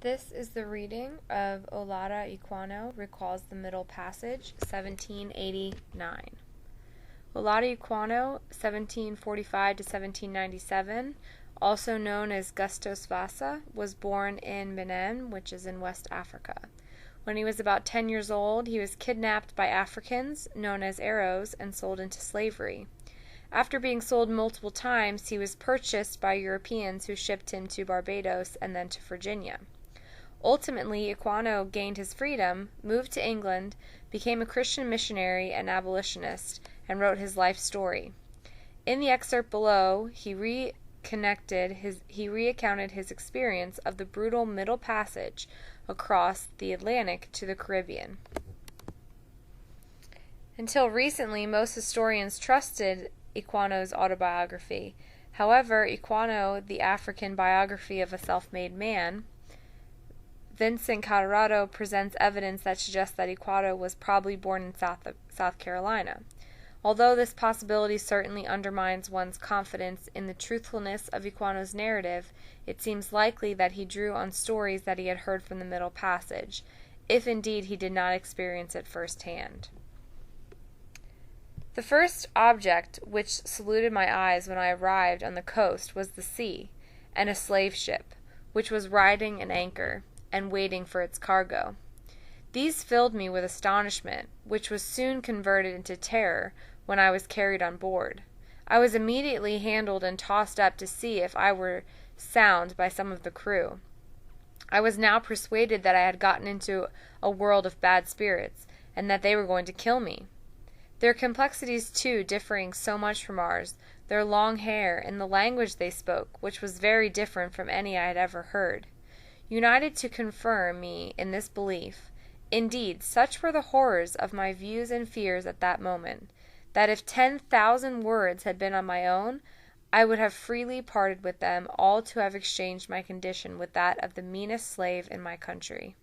This is the reading of Olaudah Equiano, Recalls the Middle Passage, 1789. Olaudah Equiano, 1745 to 1797, also known as Gustos Vasa, was born in Benin, which is in West Africa. When he was about 10 years old, he was kidnapped by Africans, known as Arrows, and sold into slavery. After being sold multiple times, he was purchased by Europeans who shipped him to Barbados and then to Virginia. Ultimately, Equiano gained his freedom, moved to England, became a Christian missionary and abolitionist, and wrote his life story. In the excerpt below, he recounted his experience of the brutal Middle Passage across the Atlantic to the Caribbean. Until recently, most historians trusted Equiano's autobiography. However, Equiano, the African biography of a self-made man, Vincent Colorado presents evidence that suggests that Equiano was probably born in South Carolina. Although this possibility certainly undermines one's confidence in the truthfulness of Equiano's narrative, it seems likely that he drew on stories that he had heard from the Middle Passage, if indeed he did not experience it firsthand. The first object which saluted my eyes when I arrived on the coast was the sea, and a slave ship, which was riding an anchor, and waiting for its cargo. These filled me with astonishment, which was soon converted into terror when I was carried on board. I was immediately handled and tossed up to see if I were sound by some of the crew. I was now persuaded that I had gotten into a world of bad spirits, and that they were going to kill me. Their complexities, too, differing so much from ours, their long hair, and the language they spoke, which was very different from any I had ever heard, united to confirm me in this belief. Indeed, such were the horrors of my views and fears at that moment, that if 10,000 words had been on my own, I would have freely parted with them all to have exchanged my condition with that of the meanest slave in my country.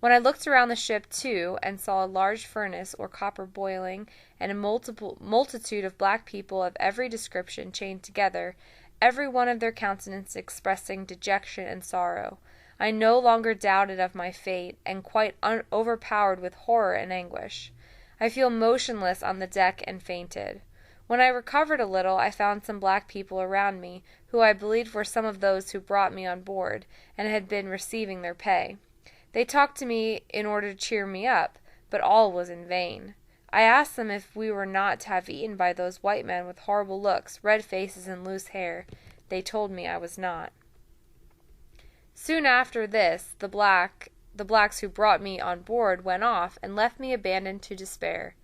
When I looked around the ship, too, and saw a large furnace or copper boiling, and a multitude of black people of every description chained together, every one of their countenance expressing dejection and sorrow, I no longer doubted of my fate, and quite overpowered with horror and anguish. I fell motionless on the deck and fainted. When I recovered a little, I found some black people around me, who I believed were some of those who brought me on board, and had been receiving their pay. They talked to me in order to cheer me up, but all was in vain. I asked them if we were not to have eaten by those white men with horrible looks, red faces, and loose hair. They told me I was not. Soon after this, the blacks who brought me on board went off and left me abandoned to despair.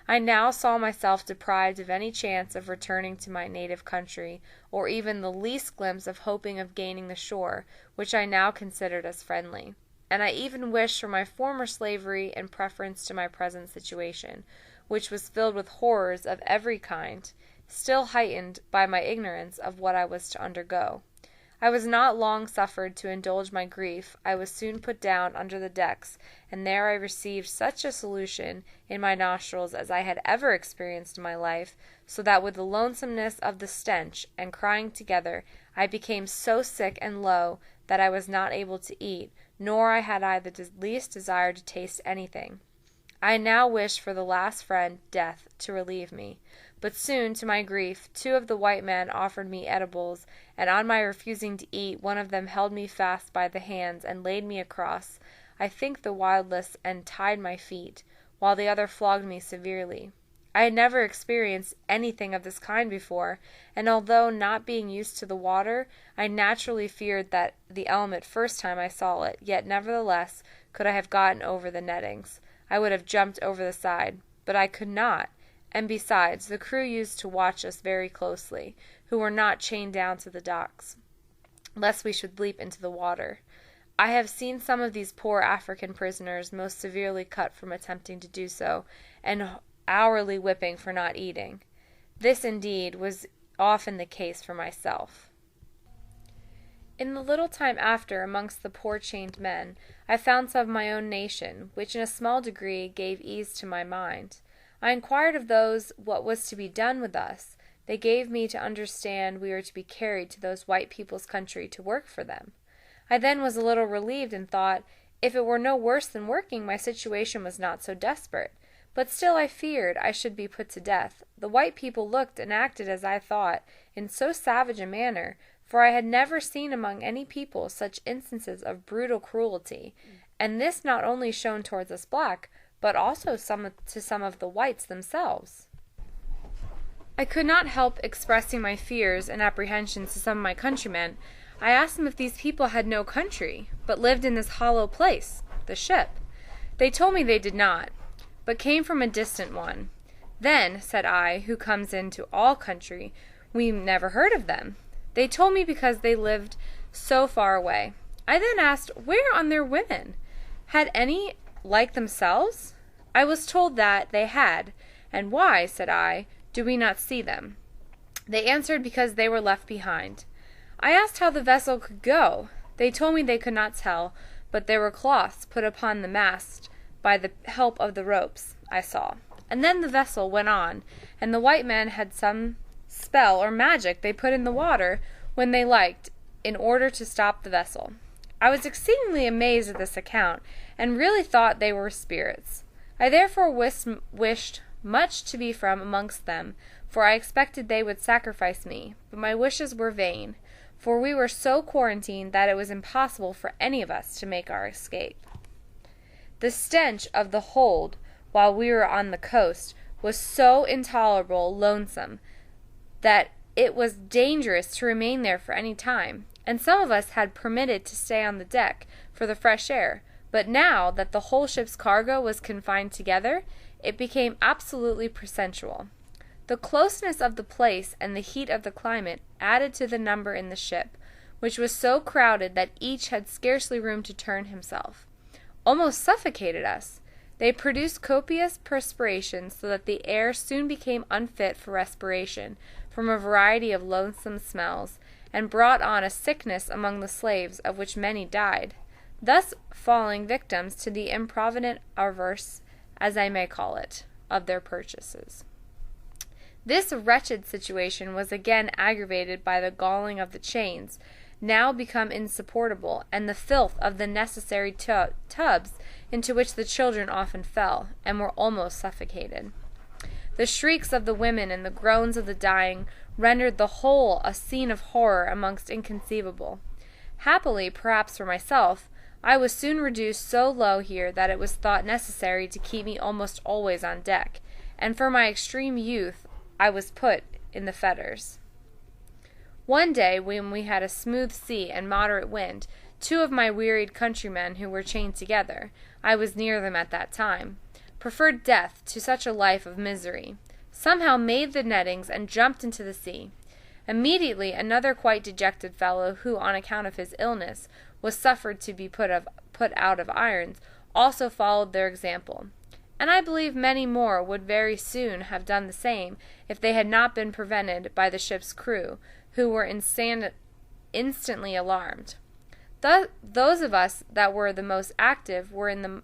I now saw myself deprived of any chance of returning to my native country, or even the least glimpse of hoping of gaining the shore, which I now considered as friendly. And I even wished for my former slavery in preference to my present situation, which was filled with horrors of every kind, still heightened by my ignorance of what I was to undergo. I was not long suffered to indulge my grief. I was soon put down under the decks, and there I received such a solution in my nostrils as I had ever experienced in my life, so that with the lonesomeness of the stench and crying together, I became so sick and low that I was not able to eat, nor had I the least desire to taste anything. I now wished for the last friend, death, to relieve me. But soon, to my grief, 2 of the white men offered me edibles, and on my refusing to eat, one of them held me fast by the hands and laid me across, I think the windlass, and tied my feet, while the other flogged me severely. I had never experienced anything of this kind before, and although not being used to the water, I naturally feared that the element first time I saw it, yet nevertheless, could I have gotten over the nettings, I would have jumped over the side, but I could not, and besides, the crew used to watch us very closely, who were not chained down to the docks, lest we should leap into the water. I have seen some of these poor African prisoners most severely cut from attempting to do so, and hourly whipping for not eating. This, indeed, was often the case for myself. In the little time after, amongst the poor chained men, I found some of my own nation, which in a small degree gave ease to my mind. I inquired of those what was to be done with us. They gave me to understand we were to be carried to those white people's country to work for them. I then was a little relieved and thought, if it were no worse than working, my situation was not so desperate. But still I feared I should be put to death. The white people looked and acted as I thought, in so savage a manner, for I had never seen among any people such instances of brutal cruelty, and this not only shown towards us black, but also to some of the whites themselves. I could not help expressing my fears and apprehensions to some of my countrymen. I asked them if these people had no country, but lived in this hollow place, the ship. They told me they did not, but came from a distant one. Then, said I, who comes into all country, we never heard of them. They told me because they lived so far away. I then asked, where are their women? Had any like themselves? I was told that they had. And why, said I, do we not see them? They answered because they were left behind. I asked how the vessel could go. They told me they could not tell, but there were cloths put upon the mast by the help of the ropes I saw. And then the vessel went on, and the white men had some spell or magic they put in the water when they liked, in order to stop the vessel. I was exceedingly amazed at this account, and really thought they were spirits. I therefore wished much to be from amongst them, for I expected they would sacrifice me, but my wishes were vain, for we were so quarantined that it was impossible for any of us to make our escape. The stench of the hold, while we were on the coast, was so intolerable lonesome, that it was dangerous to remain there for any time, and some of us had permitted to stay on the deck for the fresh air, but now that the whole ship's cargo was confined together, it became absolutely pressensual. The closeness of the place and the heat of the climate added to the number in the ship, which was so crowded that each had scarcely room to turn himself, almost suffocated us. They produced copious perspiration, so that the air soon became unfit for respiration, from a variety of loathsome smells, and brought on a sickness among the slaves, of which many died, thus falling victims to the improvident avarice, as I may call it, of their purchases. This wretched situation was again aggravated by the galling of the chains, now become insupportable, and the filth of the necessary tubs into which the children often fell, and were almost suffocated. The shrieks of the women and the groans of the dying rendered the whole a scene of horror amongst inconceivable. Happily, perhaps for myself, I was soon reduced so low here that it was thought necessary to keep me almost always on deck, and for my extreme youth I was put in the fetters. One day, when we had a smooth sea and moderate wind, 2 of my wearied countrymen who were chained together, I was near them at that time, preferred death to such a life of misery, somehow made the nettings and jumped into the sea. Immediately another quite dejected fellow, who on account of his illness was suffered to be put out of irons, also followed their example, and I believe many more would very soon have done the same if they had not been prevented by the ship's crew, who were instantly alarmed. Those of us that were the most active were in the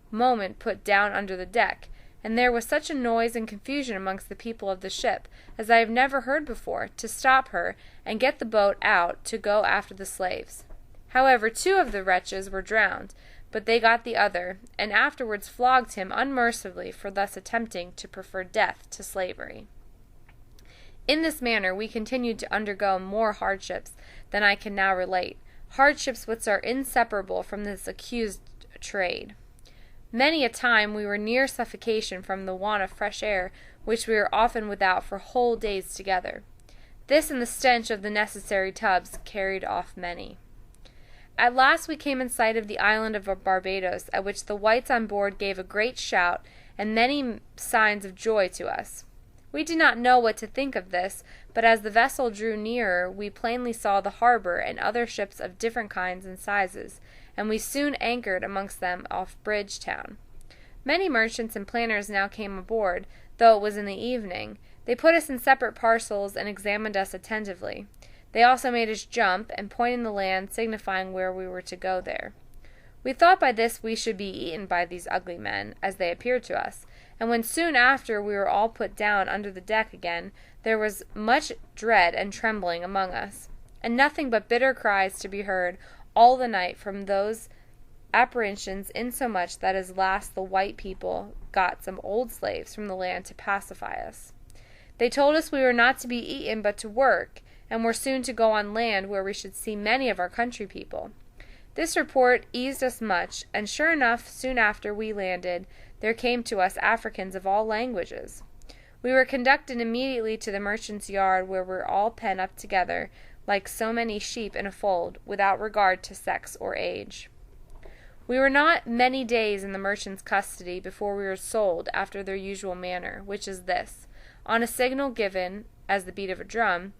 moment put down under the deck, and there was such a noise and confusion amongst the people of the ship as I have never heard before, to stop her and get the boat out to go after the slaves. However, 2 of the wretches were drowned, but they got the other, and afterwards flogged him unmercifully for thus attempting to prefer death to slavery. In this manner we continued to undergo more hardships than I can now relate, hardships which are inseparable from this accused trade. Many a time we were near suffocation from the want of fresh air, which we were often without for whole days together. This and the stench of the necessary tubs carried off many. At last we came in sight of the island of Barbados, at which the whites on board gave a great shout and many signs of joy to us. We did not know what to think of this, but as the vessel drew nearer we plainly saw the harbor and other ships of different kinds and sizes, and we soon anchored amongst them off Bridgetown. Many merchants and planters now came aboard, though it was in the evening. They put us in separate parcels and examined us attentively. They also made us jump, and pointed the land, signifying where we were to go there. We thought by this we should be eaten by these ugly men, as they appeared to us, and when soon after we were all put down under the deck again, there was much dread and trembling among us, and nothing but bitter cries to be heard all the night from those apprehensions, insomuch that at last the white people got some old slaves from the land to pacify us. They told us we were not to be eaten but to work, and were soon to go on land where we should see many of our country people. This report eased us much, and sure enough, soon after we landed, there came to us Africans of all languages. We were conducted immediately to the merchant's yard, where we were all penned up together, like so many sheep in a fold, without regard to sex or age. We were not many days in the merchant's custody before we were sold after their usual manner, which is this. On a signal given, as the beat of a drum,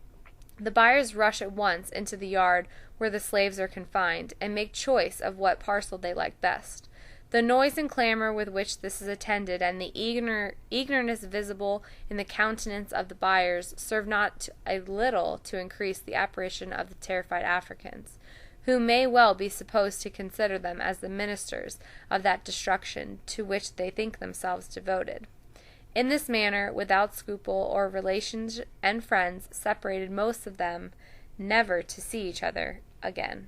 the buyers rush at once into the yard where the slaves are confined, and make choice of what parcel they like best. The noise and clamor with which this is attended, and the eagerness visible in the countenance of the buyers, serve not a little to increase the apprehension of the terrified Africans, who may well be supposed to consider them as the ministers of that destruction to which they think themselves devoted. In this manner, without scruple, or relations and friends separated most of them, never to see each other again.